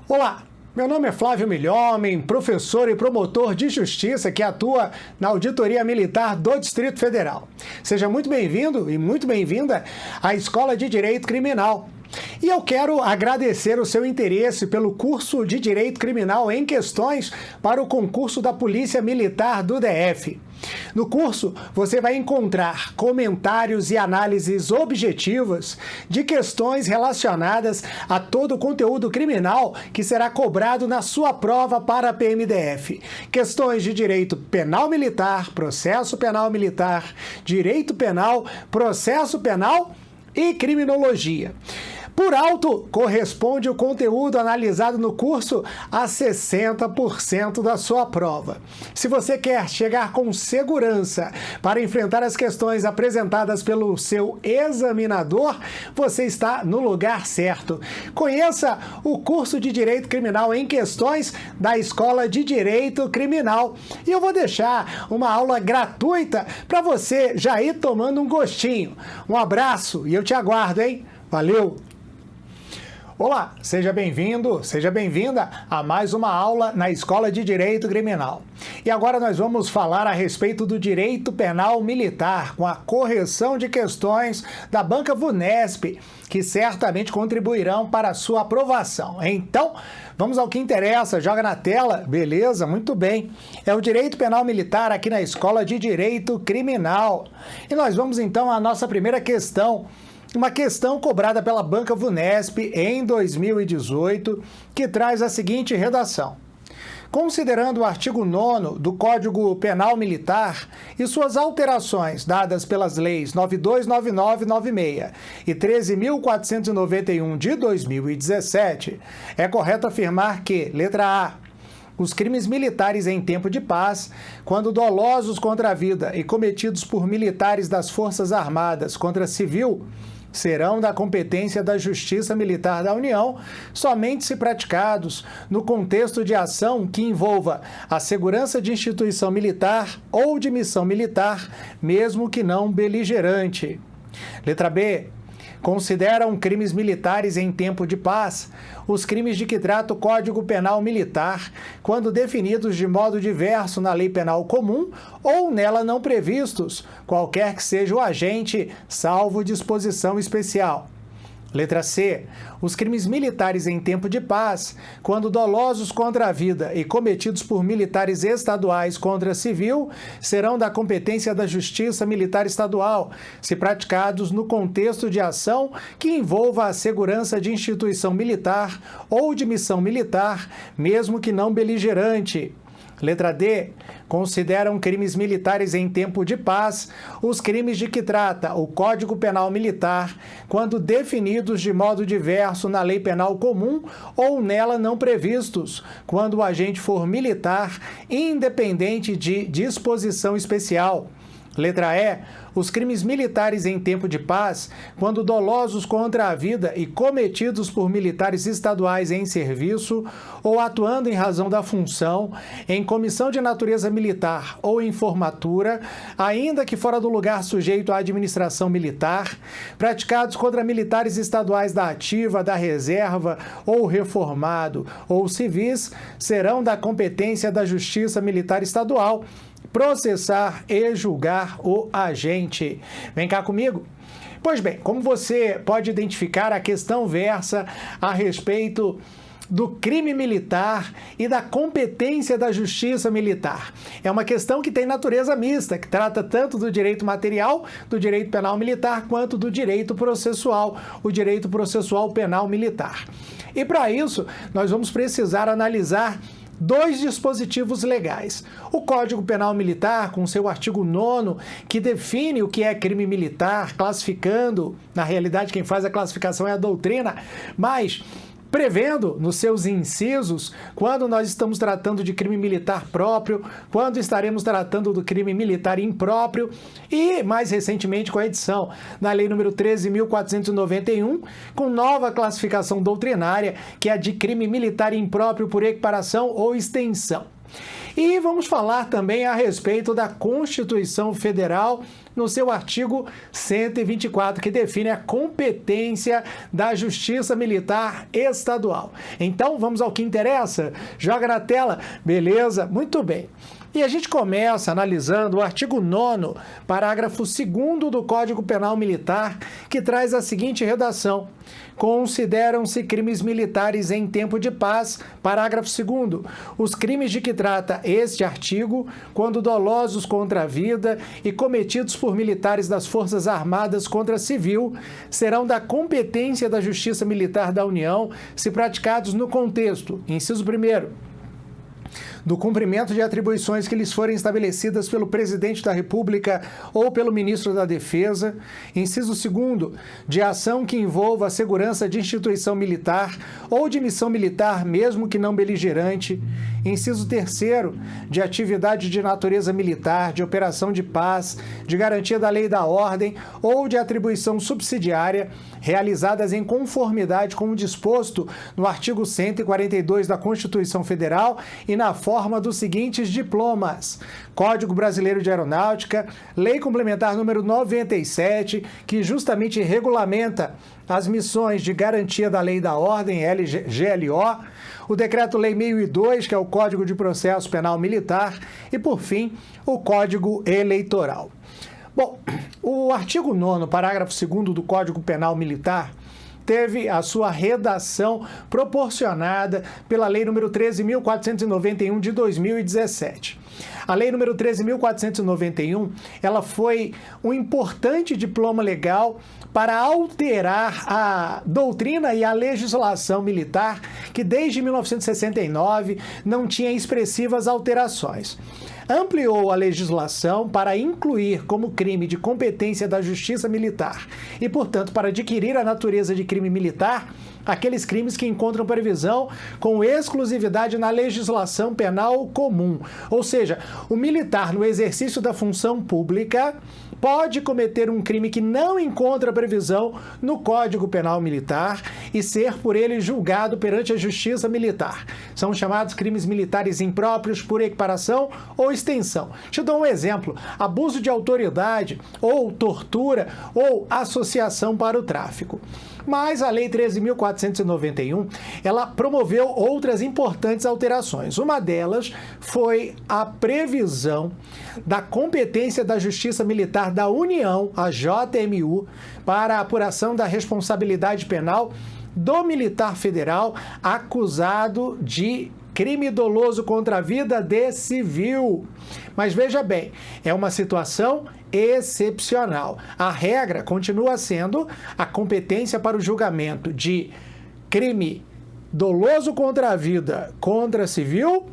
Olá, meu nome é Flávio Milhomem, professor e promotor de justiça que atua na Auditoria Militar do Distrito Federal. Seja muito bem-vindo e muito bem-vinda à Escola de Direito Criminal. E eu quero agradecer o seu interesse pelo curso de Direito Criminal em Questões para o concurso da Polícia Militar do DF. No curso, você vai encontrar comentários e análises objetivas de questões relacionadas a todo o conteúdo criminal que será cobrado na sua prova para a PMDF. Questões de direito penal militar, processo penal militar, direito penal, processo penal e criminologia. Por alto, corresponde o conteúdo analisado no curso a 60% da sua prova. Se você quer chegar com segurança para enfrentar as questões apresentadas pelo seu examinador, você está no lugar certo. Conheça o curso de Direito Criminal em Questões da Escola de Direito Criminal. E eu vou deixar uma aula gratuita para você já ir tomando um gostinho. Um abraço e eu te aguardo, hein? Valeu! Olá, seja bem-vindo, seja bem-vinda a mais uma aula na Escola de Direito Criminal. E agora nós vamos falar a respeito do direito penal militar, com a correção de questões da Banca VUNESP, que certamente contribuirão para a sua aprovação. Então, vamos ao que interessa, joga na tela, beleza? Muito bem. É o direito penal militar aqui na Escola de Direito Criminal. E nós vamos então à nossa primeira questão. Uma questão cobrada pela Banca VUNESP em 2018, que traz a seguinte redação. Considerando o artigo 9º do Código Penal Militar e suas alterações dadas pelas leis 929996 e 13.491 de 2017, é correto afirmar que, letra A, os crimes militares em tempo de paz, quando dolosos contra a vida e cometidos por militares das Forças Armadas contra civil, serão da competência da Justiça Militar da União, somente se praticados no contexto de ação que envolva a segurança de instituição militar ou de missão militar, mesmo que não beligerante. Letra B. Consideram crimes militares em tempo de paz os crimes de que trata o Código Penal Militar, quando definidos de modo diverso na Lei Penal Comum ou nela não previstos, qualquer que seja o agente, salvo disposição especial. Letra C. Os crimes militares em tempo de paz, quando dolosos contra a vida e cometidos por militares estaduais contra civil, serão da competência da Justiça Militar Estadual, se praticados no contexto de ação que envolva a segurança de instituição militar ou de missão militar, mesmo que não beligerante. Letra D. Consideram crimes militares em tempo de paz os crimes de que trata o Código Penal Militar, quando definidos de modo diverso na Lei Penal Comum ou nela não previstos, quando o agente for militar, independente de disposição especial. Letra E. Os crimes militares em tempo de paz, quando dolosos contra a vida e cometidos por militares estaduais em serviço ou atuando em razão da função, em comissão de natureza militar ou em formatura, ainda que fora do lugar sujeito à administração militar, praticados contra militares estaduais da ativa, da reserva ou reformado ou civis, serão da competência da Justiça Militar Estadual processar e julgar o agente. Vem cá comigo. Pois bem, como você pode identificar, a questão versa a respeito do crime militar e da competência da Justiça Militar. É uma questão que tem natureza mista, que trata tanto do direito material, do direito penal militar, quanto do direito processual, o direito processual penal militar. E para isso, nós vamos precisar analisar dois dispositivos legais. O Código Penal Militar, com seu artigo 9º, que define o que é crime militar, classificando, na realidade quem faz a classificação é a doutrina, mas prevendo nos seus incisos quando nós estamos tratando de crime militar próprio, quando estaremos tratando do crime militar impróprio e, mais recentemente, com a edição na Lei nº 13.491, com nova classificação doutrinária, que é a de crime militar impróprio por equiparação ou extensão. E vamos falar também a respeito da Constituição Federal, no seu artigo 124, que define a competência da Justiça Militar Estadual. Então, vamos ao que interessa? Joga na tela. Beleza? Muito bem. E a gente começa analisando o artigo 9º, parágrafo 2º do Código Penal Militar, que traz a seguinte redação: consideram-se crimes militares em tempo de paz, parágrafo 2º, os crimes de que trata este artigo, quando dolosos contra a vida e cometidos por militares das Forças Armadas contra civil, serão da competência da Justiça Militar da União, se praticados no contexto, inciso 1º, do cumprimento de atribuições que lhes forem estabelecidas pelo Presidente da República ou pelo Ministro da Defesa. Inciso 2º, de ação que envolva a segurança de instituição militar ou de missão militar, mesmo que não beligerante. Inciso 3º, de atividade de natureza militar, de operação de paz, de garantia da lei e da ordem ou de atribuição subsidiária, realizadas em conformidade com o disposto no artigo 142 da Constituição Federal e na forma dos seguintes diplomas: Código Brasileiro de Aeronáutica, Lei Complementar número 97, que justamente regulamenta as missões de garantia da lei e da ordem, GLO, o Decreto-Lei 1002, que é o Código de Processo Penal Militar, e, por fim, o Código Eleitoral. Bom, o artigo 9º, parágrafo 2º do Código Penal Militar teve a sua redação proporcionada pela Lei nº 13.491 de 2017. A Lei nº 13.491, ela foi um importante diploma legal para alterar a doutrina e a legislação militar, que desde 1969 não tinha expressivas alterações. Ampliou a legislação para incluir como crime de competência da Justiça Militar e, portanto, para adquirir a natureza de crime militar, aqueles crimes que encontram previsão com exclusividade na legislação penal comum. Ou seja, o militar, no exercício da função pública, pode cometer um crime que não encontra previsão no Código Penal Militar e ser por ele julgado perante a Justiça Militar. São chamados crimes militares impróprios por equiparação ou extensão. Te dou um exemplo: abuso de autoridade ou tortura ou associação para o tráfico. Mas a Lei 13.491, ela promoveu outras importantes alterações. Uma delas foi a previsão da competência da Justiça Militar da União, a JMU, para a apuração da responsabilidade penal do militar federal acusado de crime doloso contra a vida de civil. Mas veja bem, é uma situação excepcional. A regra continua sendo a competência para o julgamento de crime doloso contra a vida contra civil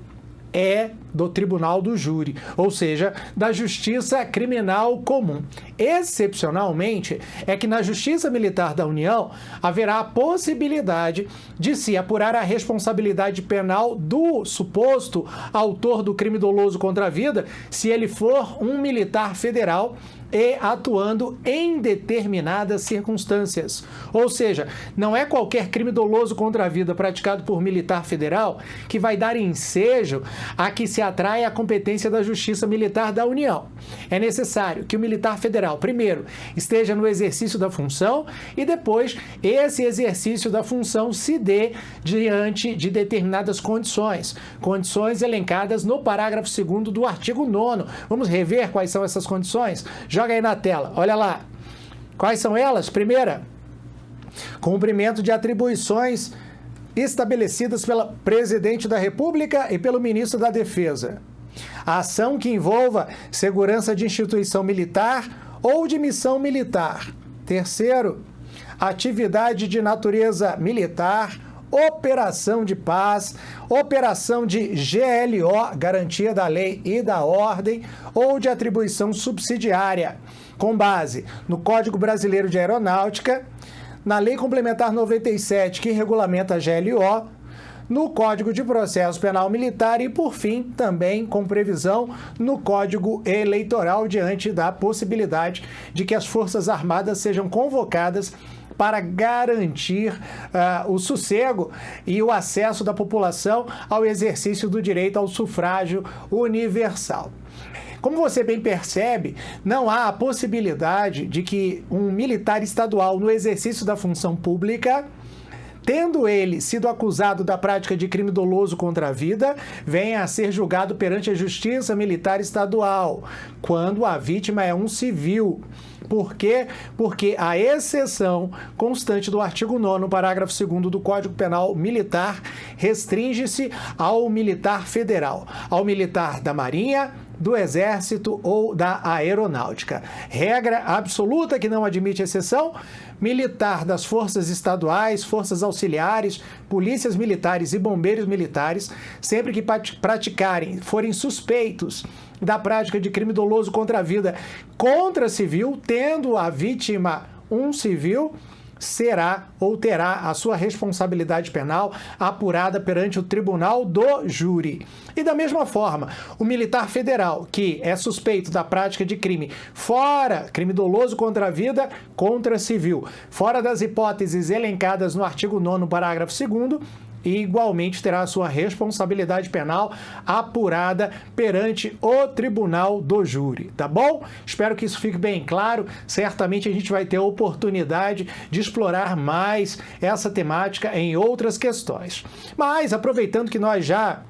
é do Tribunal do Júri, ou seja, da Justiça Criminal Comum. Excepcionalmente, é que na Justiça Militar da União haverá a possibilidade de se apurar a responsabilidade penal do suposto autor do crime doloso contra a vida, se ele for um militar federal e atuando em determinadas circunstâncias. Ou seja, não é qualquer crime doloso contra a vida praticado por militar federal que vai dar ensejo a que se atraia a competência da Justiça Militar da União. É necessário que o militar federal, primeiro, esteja no exercício da função e depois esse exercício da função se dê diante de determinadas condições. Condições elencadas no parágrafo 2º do artigo 9º. Vamos rever quais são essas condições? Joga aí na tela, olha lá. Quais são elas? Primeira, cumprimento de atribuições estabelecidas pelo Presidente da República e pelo Ministro da Defesa. A ação que envolva segurança de instituição militar ou de missão militar. Terceiro, atividade de natureza militar, operação de paz, operação de GLO, garantia da lei e da ordem, ou de atribuição subsidiária, com base no Código Brasileiro de Aeronáutica, na Lei Complementar 97, que regulamenta a GLO, no Código de Processo Penal Militar e, por fim, também com previsão no Código Eleitoral, diante da possibilidade de que as Forças Armadas sejam convocadas para garantir o sossego e o acesso da população ao exercício do direito ao sufrágio universal. Como você bem percebe, não há a possibilidade de que um militar estadual, no exercício da função pública, tendo ele sido acusado da prática de crime doloso contra a vida, venha a ser julgado perante a Justiça Militar Estadual, quando a vítima é um civil. Por quê? Porque a exceção constante do artigo 9º, parágrafo 2º do Código Penal Militar restringe-se ao militar federal, ao militar da Marinha, do Exército ou da Aeronáutica. Regra absoluta que não admite exceção: militar das forças estaduais, forças auxiliares, polícias militares e bombeiros militares, sempre que forem suspeitos da prática de crime doloso contra a vida contra civil, tendo a vítima um civil, será ou terá a sua responsabilidade penal apurada perante o tribunal do júri. E da mesma forma, o militar federal que é suspeito da prática de crime crime doloso contra a vida, contra civil, fora das hipóteses elencadas no artigo 9º, parágrafo 2º, e igualmente terá a sua responsabilidade penal apurada perante o tribunal do júri, tá bom? Espero que isso fique bem claro. Certamente a gente vai ter a oportunidade de explorar mais essa temática em outras questões. Mas, aproveitando que nós já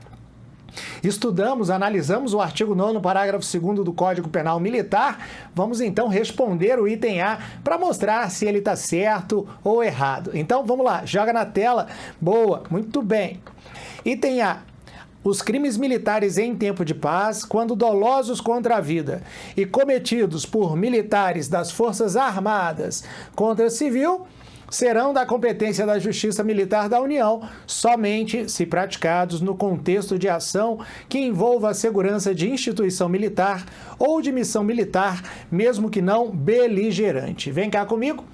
analisamos o artigo 9º, parágrafo 2º do Código Penal Militar, vamos então responder o item A para mostrar se ele está certo ou errado. Então vamos lá, joga na tela. Boa, muito bem. Item A. Os crimes militares em tempo de paz, quando dolosos contra a vida e cometidos por militares das Forças Armadas contra civil, serão da competência da Justiça Militar da União somente se praticados no contexto de ação que envolva a segurança de instituição militar ou de missão militar, mesmo que não beligerante. Vem cá comigo.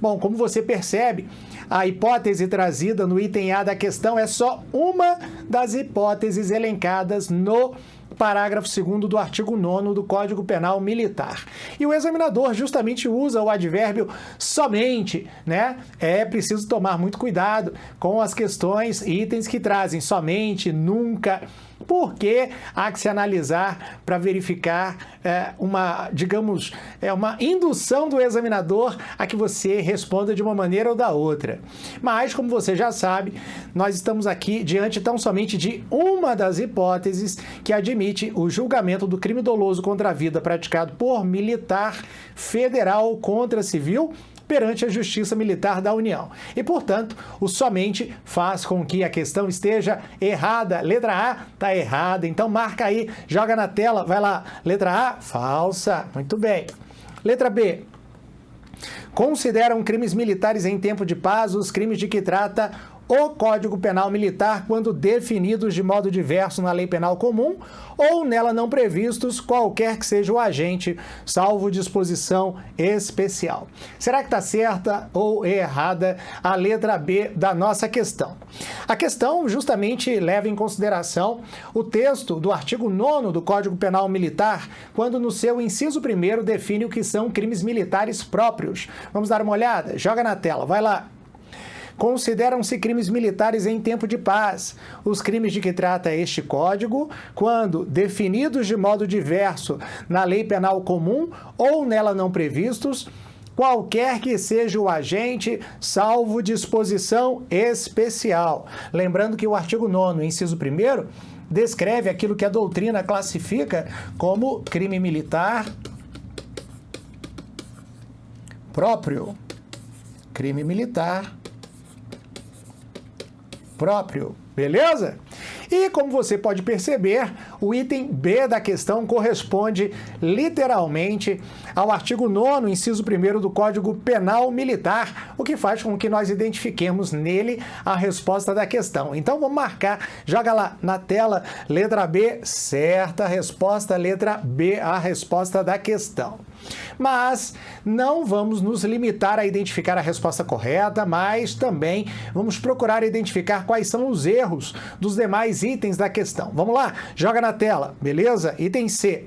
Bom, como você percebe, a hipótese trazida no item A da questão é só uma das hipóteses elencadas no parágrafo 2º do artigo 9º do Código Penal Militar. E o examinador justamente usa o advérbio somente, né? É preciso tomar muito cuidado com as questões e itens que trazem somente, nunca, porque há que se analisar para verificar uma indução do examinador a que você responda de uma maneira ou da outra. Mas, como você já sabe, nós estamos aqui diante tão somente de uma das hipóteses que admite o julgamento do crime doloso contra a vida praticado por militar federal contra civil perante a Justiça Militar da União. E, portanto, o somente faz com que a questão esteja errada. Letra A está errada, então marca aí, joga na tela, vai lá. Letra A, falsa. Muito bem. Letra B. Consideram crimes militares em tempo de paz os crimes de que trata o Código Penal Militar quando definidos de modo diverso na Lei Penal Comum ou nela não previstos, qualquer que seja o agente, salvo disposição especial. Será que está certa ou errada a letra B da nossa questão? A questão justamente leva em consideração o texto do artigo 9º do Código Penal Militar, quando no seu inciso 1º define o que são crimes militares próprios. Vamos dar uma olhada? Joga na tela, vai lá. Consideram-se crimes militares em tempo de paz os crimes de que trata este Código, quando definidos de modo diverso na Lei Penal Comum ou nela não previstos, qualquer que seja o agente, salvo disposição especial. Lembrando que o artigo 9º, inciso 1º, descreve aquilo que a doutrina classifica como crime militar próprio. Crime militar próprio, beleza? E como você pode perceber, o item B da questão corresponde literalmente ao artigo 9º, inciso 1º do Código Penal Militar, o que faz com que nós identifiquemos nele a resposta da questão. Então vamos marcar, joga lá na tela, letra B, certa resposta, letra B, a resposta da questão. Mas não vamos nos limitar a identificar a resposta correta, mas também vamos procurar identificar quais são os erros dos demais itens da questão. Vamos lá, joga na tela, beleza? Item C.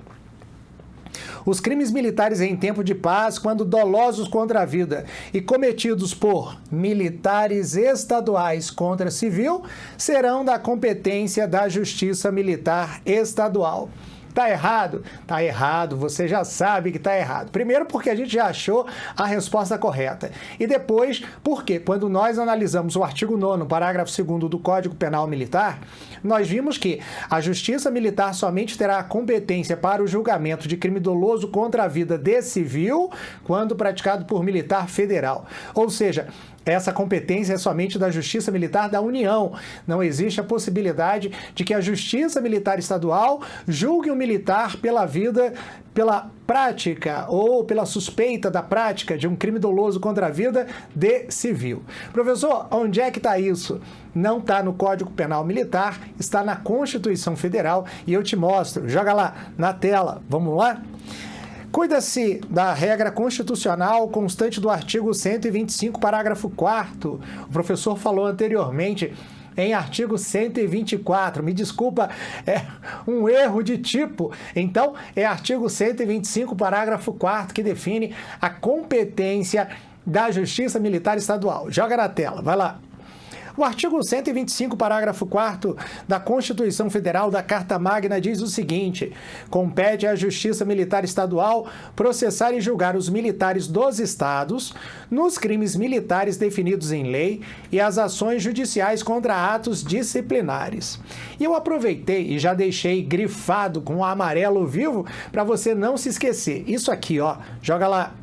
Os crimes militares em tempo de paz, quando dolosos contra a vida e cometidos por militares estaduais contra civil, serão da competência da Justiça Militar Estadual. Tá errado? Tá errado, você já sabe que tá errado. Primeiro porque a gente já achou a resposta correta. E depois porque quando nós analisamos o artigo 9º, parágrafo 2º do Código Penal Militar, nós vimos que a Justiça Militar somente terá a competência para o julgamento de crime doloso contra a vida de civil quando praticado por militar federal. Ou seja, essa competência é somente da Justiça Militar da União. Não existe a possibilidade de que a Justiça Militar Estadual julgue um militar pela prática ou pela suspeita da prática de um crime doloso contra a vida de civil. Professor, onde é que está isso? Não está no Código Penal Militar, está na Constituição Federal e eu te mostro. Joga lá na tela. Vamos lá? Cuida-se da regra constitucional constante do artigo 125, parágrafo 4º. O professor falou anteriormente em artigo 124. Me desculpa, é um erro de tipo. Então, é artigo 125, parágrafo 4º, que define a competência da Justiça Militar Estadual. Joga na tela, vai lá. O artigo 125, parágrafo 4º da Constituição Federal da Carta Magna diz o seguinte: compete à Justiça Militar Estadual processar e julgar os militares dos estados nos crimes militares definidos em lei e as ações judiciais contra atos disciplinares. E eu aproveitei e já deixei grifado com o amarelo vivo para você não se esquecer. Isso aqui, ó, joga lá.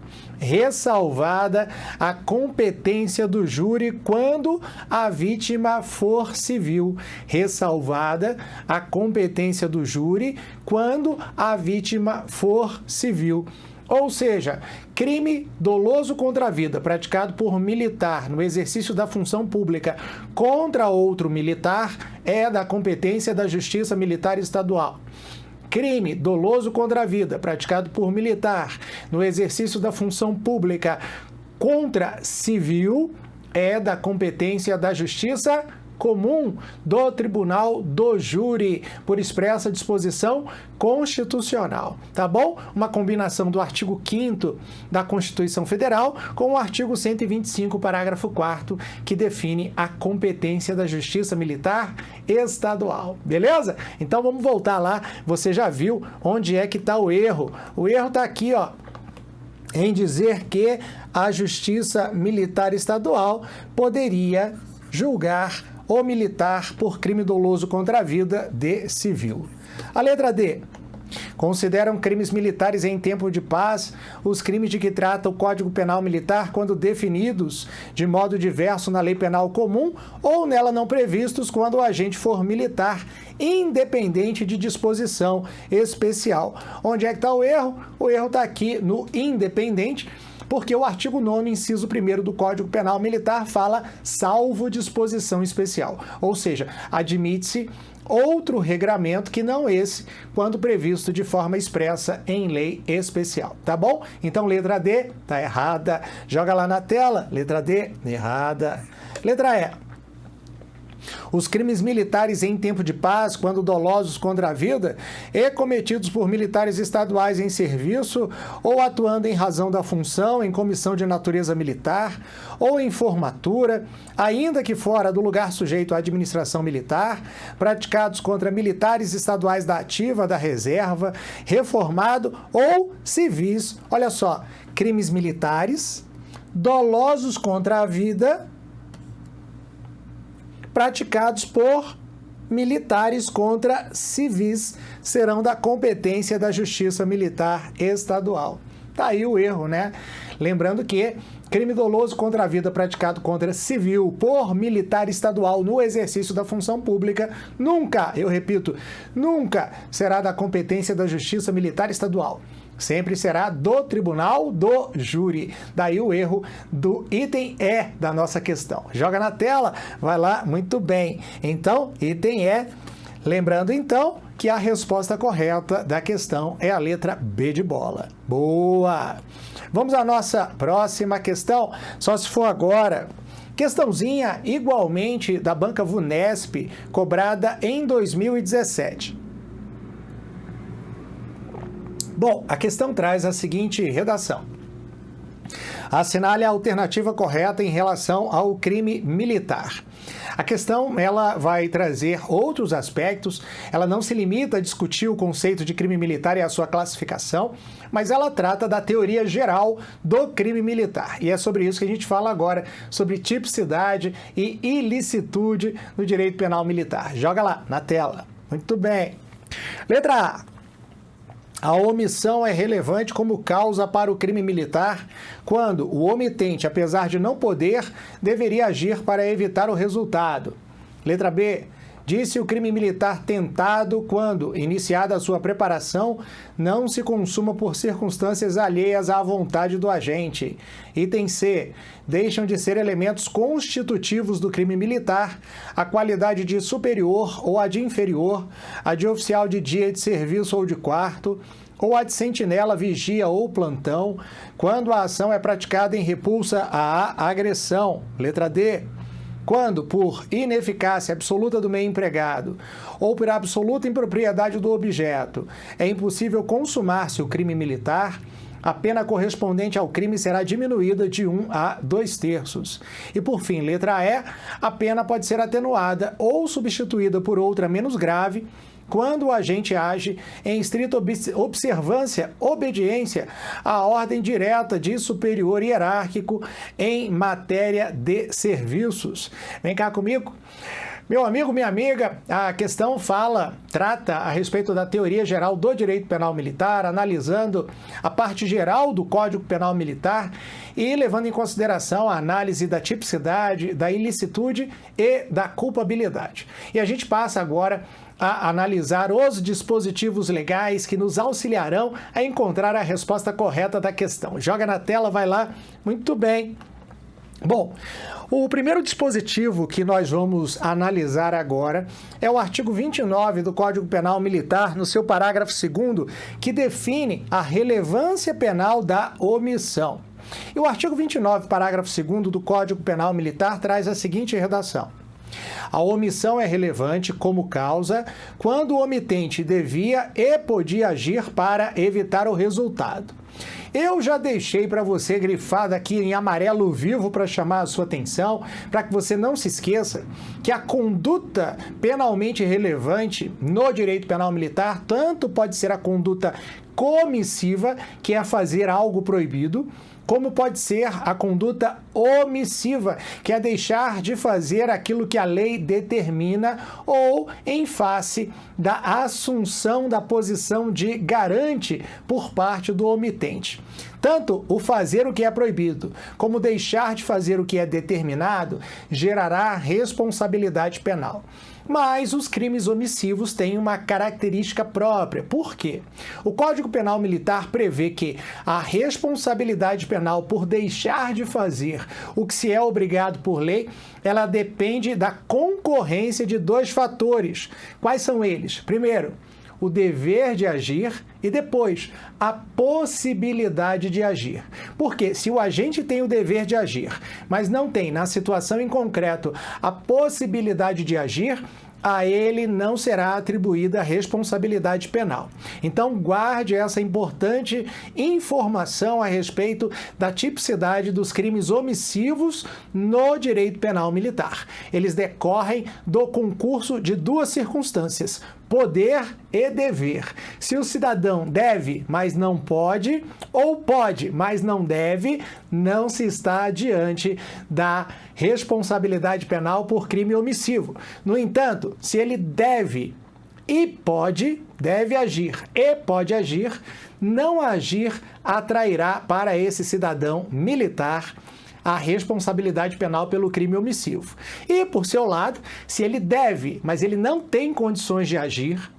Ressalvada a competência do júri quando a vítima for civil. Ressalvada a competência do júri quando a vítima for civil. Ou seja, crime doloso contra a vida praticado por militar no exercício da função pública contra outro militar é da competência da Justiça Militar Estadual. Crime doloso contra a vida praticado por militar no exercício da função pública contra civil é da competência da Justiça Comum do Tribunal do Júri, por expressa disposição constitucional, tá bom? Uma combinação do artigo 5º da Constituição Federal com o artigo 125, parágrafo 4º, que define a competência da Justiça Militar Estadual, beleza? Então vamos voltar lá, você já viu onde é que está o erro. O erro está aqui, ó, em dizer que a Justiça Militar Estadual poderia julgar o militar por crime doloso contra a vida de civil. A letra D. Consideram crimes militares em tempo de paz os crimes de que trata o Código Penal Militar quando definidos de modo diverso na Lei Penal Comum ou nela não previstos quando o agente for militar, independente de disposição especial. Onde é que está o erro? O erro está aqui no independente, porque o artigo 9º, inciso 1º do Código Penal Militar fala salvo disposição especial, ou seja, admite-se outro regramento que não esse, quando previsto de forma expressa em lei especial, tá bom? Então, letra D, tá errada. Joga lá na tela, letra D, errada. Letra E. Os crimes militares em tempo de paz, quando dolosos contra a vida, e cometidos por militares estaduais em serviço ou atuando em razão da função em comissão de natureza militar ou em formatura, ainda que fora do lugar sujeito à administração militar, praticados contra militares estaduais da ativa, da reserva, reformado ou civis. Olha só, crimes militares dolosos contra a vida praticados por militares contra civis serão da competência da Justiça Militar Estadual. Tá aí o erro, né? Lembrando que crime doloso contra a vida praticado contra civil por militar estadual no exercício da função pública nunca, eu repito, nunca será da competência da Justiça Militar Estadual. Sempre será do Tribunal do Júri. Daí o erro do item E da nossa questão. Joga na tela, vai lá, muito bem. Então, item E, lembrando então que a resposta correta da questão é a letra B de bola. Boa! Vamos à nossa próxima questão, só se for agora. Questãozinha igualmente da banca VUNESP, cobrada em 2017. Bom, a questão traz a seguinte redação. Assinale a alternativa correta em relação ao crime militar. A questão, ela vai trazer outros aspectos, ela não se limita a discutir o conceito de crime militar e a sua classificação, mas ela trata da teoria geral do crime militar. E é sobre isso que a gente fala agora, sobre tipicidade e ilicitude no direito penal militar. Joga lá, na tela. Muito bem. Letra A. A omissão é relevante como causa para o crime militar quando o omitente, apesar de não poder, deveria agir para evitar o resultado. Letra B. Disse o crime militar tentado quando, iniciada a sua preparação, não se consuma por circunstâncias alheias à vontade do agente. Item C. Deixam de ser elementos constitutivos do crime militar a qualidade de superior ou a de inferior, a de oficial de dia de serviço ou de quarto, ou a de sentinela, vigia ou plantão, quando a ação é praticada em repulsa à agressão. Letra D. Quando, por ineficácia absoluta do meio empregado ou por absoluta impropriedade do objeto, é impossível consumar-se o crime militar, a pena correspondente ao crime será diminuída de 1 a 2/3. E, por fim, letra E, a pena pode ser atenuada ou substituída por outra menos grave, quando o agente age em estrita obediência à ordem direta de superior hierárquico em matéria de serviços. Vem cá comigo. Meu amigo, minha amiga, a questão trata a respeito da teoria geral do direito penal militar, analisando a parte geral do Código Penal Militar e levando em consideração a análise da tipicidade, da ilicitude e da culpabilidade. E a gente passa agora a analisar os dispositivos legais que nos auxiliarão a encontrar a resposta correta da questão. Joga na tela, vai lá. Muito bem. Bom, o primeiro dispositivo que nós vamos analisar agora é o artigo 29 do Código Penal Militar, no seu parágrafo 2º, que define a relevância penal da omissão. E o artigo 29, parágrafo 2º do Código Penal Militar traz a seguinte redação. A omissão é relevante como causa quando o omitente devia e podia agir para evitar o resultado. Eu já deixei para você grifado aqui em amarelo vivo para chamar a sua atenção, para que você não se esqueça que a conduta penalmente relevante no direito penal militar tanto pode ser a conduta comissiva, que é fazer algo proibido, como pode ser a conduta omissiva, que é deixar de fazer aquilo que a lei determina, ou em face da assunção da posição de garante por parte do omitente. Tanto o fazer o que é proibido, como deixar de fazer o que é determinado, gerará responsabilidade penal. Mas os crimes omissivos têm uma característica própria. Por quê? O Código Penal Militar prevê que a responsabilidade penal por deixar de fazer o que se é obrigado por lei, ela depende da concorrência de 2 fatores. Quais são eles? Primeiro, o dever de agir e depois a possibilidade de agir. Porque se o agente tem o dever de agir, mas não tem, na situação em concreto, a possibilidade de agir, a ele não será atribuída a responsabilidade penal. Então, guarde essa importante informação a respeito da tipicidade dos crimes omissivos no direito penal militar. Eles decorrem do concurso de 2 circunstâncias: poder e dever. Se o cidadão deve, mas não pode, ou pode, mas não deve, não se está diante da responsabilidade penal por crime omissivo. No entanto, se ele deve e pode, deve agir e pode agir, não agir atrairá para esse cidadão militar a responsabilidade penal pelo crime omissivo. E, por seu lado, se ele deve, mas ele não tem condições de agir,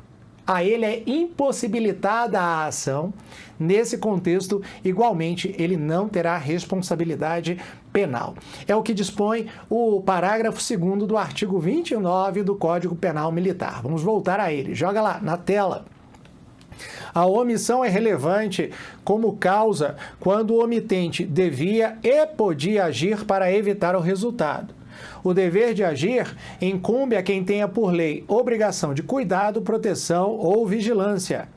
a ele é impossibilitada a ação. Nesse contexto, igualmente, ele não terá responsabilidade penal. É o que dispõe o parágrafo 2º do artigo 29 do Código Penal Militar. Vamos voltar a ele. Joga lá, na tela. A omissão é relevante como causa quando o omitente devia e podia agir para evitar o resultado. O dever de agir incumbe a quem tenha por lei obrigação de cuidado, proteção ou vigilância.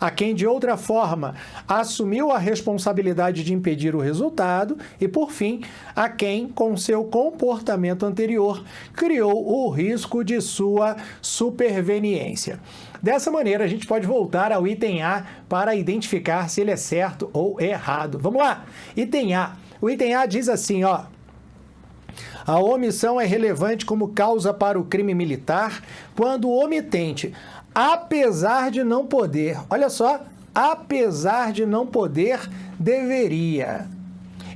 a quem de outra forma assumiu a responsabilidade de impedir o resultado e, por fim, a quem, com seu comportamento anterior, criou o risco de sua superveniência. Dessa maneira, a gente pode voltar ao item A para identificar se ele é certo ou errado. Vamos lá! Item A. O item A diz assim, ó: a omissão é relevante como causa para o crime militar quando o omitente, apesar de não poder, olha só, apesar de não poder, deveria.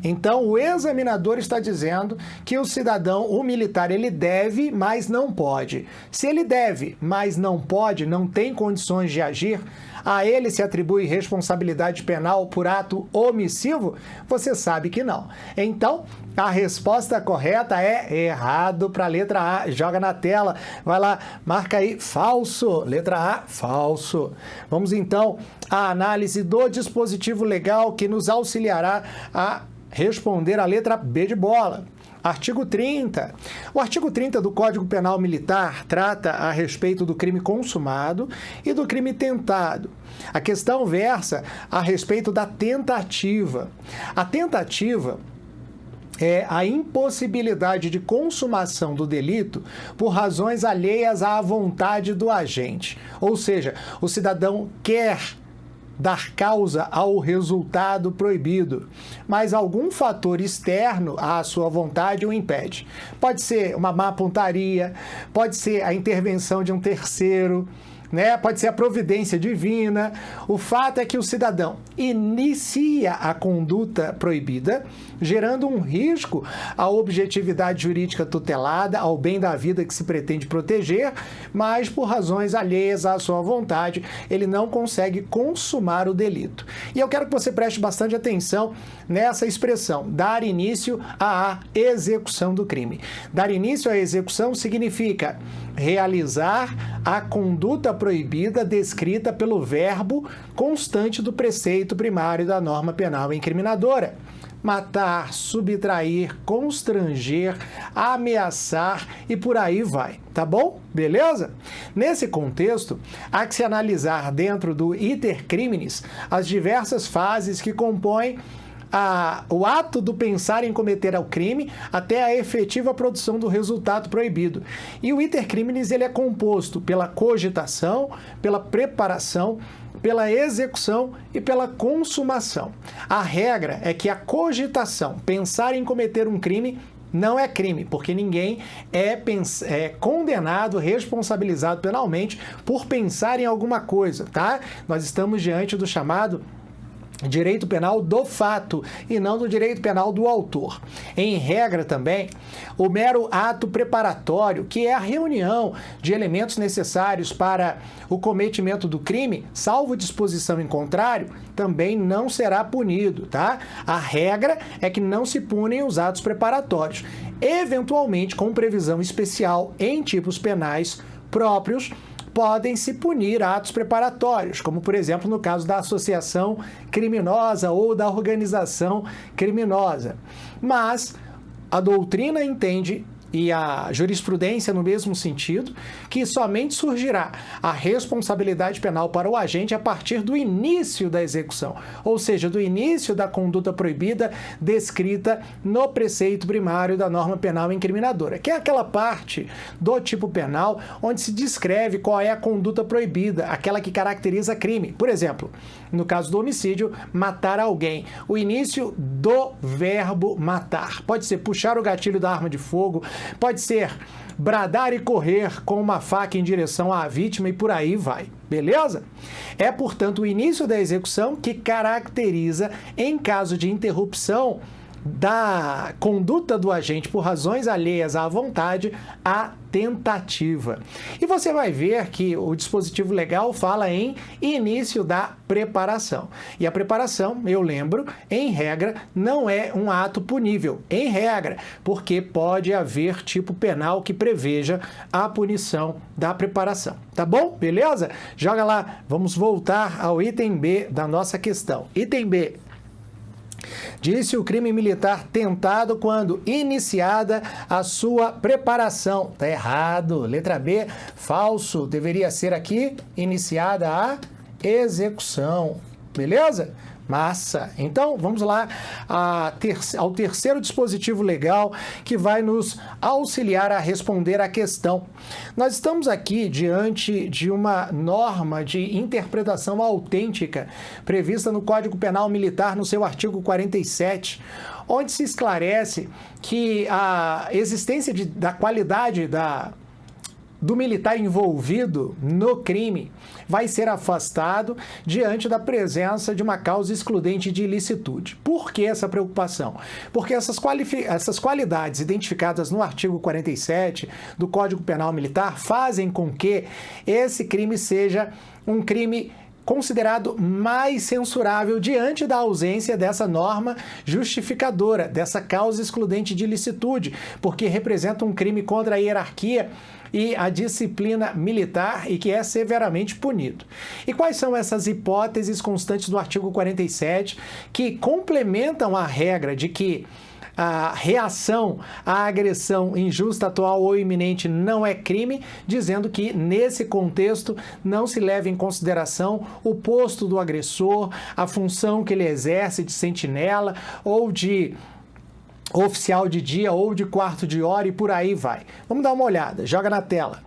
Então, o examinador está dizendo que o cidadão, o militar, ele deve, mas não pode. Se ele deve, mas não pode, não tem condições de agir, a ele se atribui responsabilidade penal por ato omissivo? Você sabe que não. Então, a resposta correta é errado para a letra A. Joga na tela, vai lá, marca aí, falso. Letra A, falso. Vamos então à análise do dispositivo legal que nos auxiliará a responder a letra B de bola. Artigo 30. O artigo 30 do Código Penal Militar trata a respeito do crime consumado e do crime tentado. A questão versa a respeito da tentativa. A tentativa é a impossibilidade de consumação do delito por razões alheias à vontade do agente. Ou seja, o cidadão quer dar causa ao resultado proibido, mas algum fator externo à sua vontade o impede. Pode ser uma má pontaria, pode ser a intervenção de um terceiro, pode ser a providência divina. O fato é que o cidadão inicia a conduta proibida, gerando um risco à objetividade jurídica tutelada, ao bem da vida que se pretende proteger, mas por razões alheias à sua vontade, ele não consegue consumar o delito. E eu quero que você preste bastante atenção nessa expressão, dar início à execução do crime. Dar início à execução significa realizar a conduta proibida descrita pelo verbo constante do preceito primário da norma penal incriminadora. Matar, subtrair, constranger, ameaçar e por aí vai, tá bom? Beleza? Nesse contexto, há que se analisar dentro do iter criminis as diversas fases que compõem o ato do pensar em cometer o crime até a efetiva produção do resultado proibido. E o iter criminis ele é composto pela cogitação, pela preparação, pela execução e pela consumação. A regra é que a cogitação, pensar em cometer um crime, não é crime, porque ninguém é condenado, responsabilizado penalmente por pensar em alguma coisa, tá? Nós estamos diante do chamado direito penal do fato e não do direito penal do autor. Em regra também, o mero ato preparatório, que é a reunião de elementos necessários para o cometimento do crime, salvo disposição em contrário, também não será punido, tá? A regra é que não se punem os atos preparatórios, eventualmente com previsão especial em tipos penais próprios. Podem se punir atos preparatórios, como, por exemplo, no caso da associação criminosa ou da organização criminosa. Mas a doutrina entende, e a jurisprudência no mesmo sentido, que somente surgirá a responsabilidade penal para o agente a partir do início da execução, ou seja, do início da conduta proibida descrita no preceito primário da norma penal incriminadora, que é aquela parte do tipo penal onde se descreve qual é a conduta proibida, aquela que caracteriza crime. Por exemplo, no caso do homicídio, matar alguém. O início do verbo matar. Pode ser puxar o gatilho da arma de fogo, pode ser bradar e correr com uma faca em direção à vítima e por aí vai, beleza? É, portanto, o início da execução que caracteriza, em caso de interrupção da conduta do agente por razões alheias à vontade, a tentativa. E você vai ver que o dispositivo legal fala em início da preparação. E a preparação, eu lembro, em regra, não é um ato punível, em regra, porque pode haver tipo penal que preveja a punição da preparação. Tá bom? Beleza? Joga lá. Vamos voltar ao item B da nossa questão. Item B. Disse o crime militar tentado quando iniciada a sua preparação. Tá errado. Letra B, falso. Deveria ser aqui iniciada a execução. Beleza? Massa! Então, vamos lá ao terceiro dispositivo legal que vai nos auxiliar a responder à questão. Nós estamos aqui diante de uma norma de interpretação autêntica prevista no Código Penal Militar, no seu artigo 47, onde se esclarece que a existência da qualidade do militar envolvido no crime vai ser afastado diante da presença de uma causa excludente de ilicitude. Por que essa preocupação? Porque essas qualidades identificadas no artigo 47 do Código Penal Militar fazem com que esse crime seja um crime considerado mais censurável diante da ausência dessa norma justificadora, dessa causa excludente de ilicitude, porque representa um crime contra a hierarquia e a disciplina militar e que é severamente punido. E quais são essas hipóteses constantes do artigo 47 que complementam a regra de que a reação à agressão injusta, atual ou iminente não é crime, dizendo que, nesse contexto, não se leva em consideração o posto do agressor, a função que ele exerce de sentinela ou de oficial de dia ou de quarto de hora e por aí vai. Vamos dar uma olhada, joga na tela.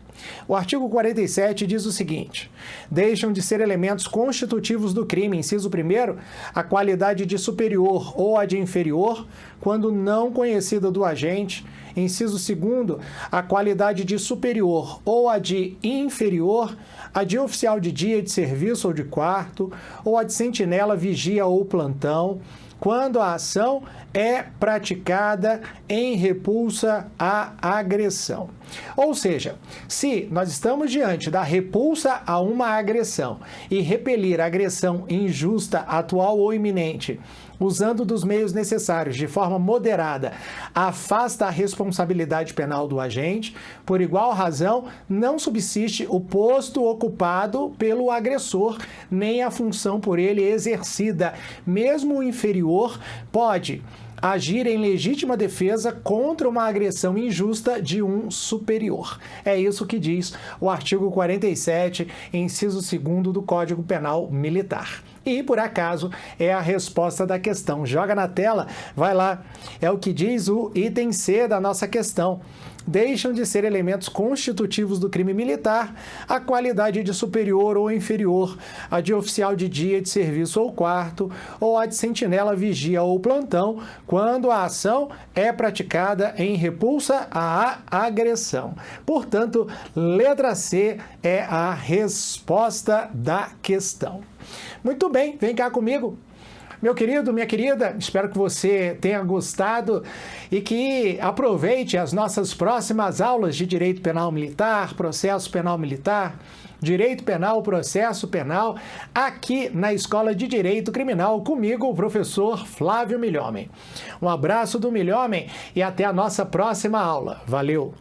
O artigo 47 diz o seguinte: deixam de ser elementos constitutivos do crime, inciso 1º, a qualidade de superior ou a de inferior, quando não conhecida do agente, inciso 2º, a qualidade de superior ou a de inferior, a de oficial de dia, de serviço ou de quarto, ou a de sentinela, vigia ou plantão, quando a ação é praticada em repulsa à agressão. Ou seja, se nós estamos diante da repulsa a uma agressão e repelir a agressão injusta, atual ou iminente, usando dos meios necessários de forma moderada, afasta a responsabilidade penal do agente, por igual razão, não subsiste o posto ocupado pelo agressor, nem a função por ele exercida. Mesmo o inferior pode agir em legítima defesa contra uma agressão injusta de um superior. É isso que diz o artigo 47, inciso 2º do Código Penal Militar. E, por acaso, é a resposta da questão. Joga na tela, vai lá. É o que diz o item C da nossa questão. Deixam de ser elementos constitutivos do crime militar a qualidade de superior ou inferior, a de oficial de dia, de serviço ou quarto, ou a de sentinela, vigia ou plantão, quando a ação é praticada em repulsa à agressão. Portanto, letra C é a resposta da questão. Muito bem, vem cá comigo. Meu querido, minha querida, espero que você tenha gostado e que aproveite as nossas próximas aulas de Direito Penal Militar, Processo Penal Militar, Direito Penal, Processo Penal, aqui na Escola de Direito Criminal, comigo, o professor Flávio Milhomem. Um abraço do Milhomem e até a nossa próxima aula. Valeu!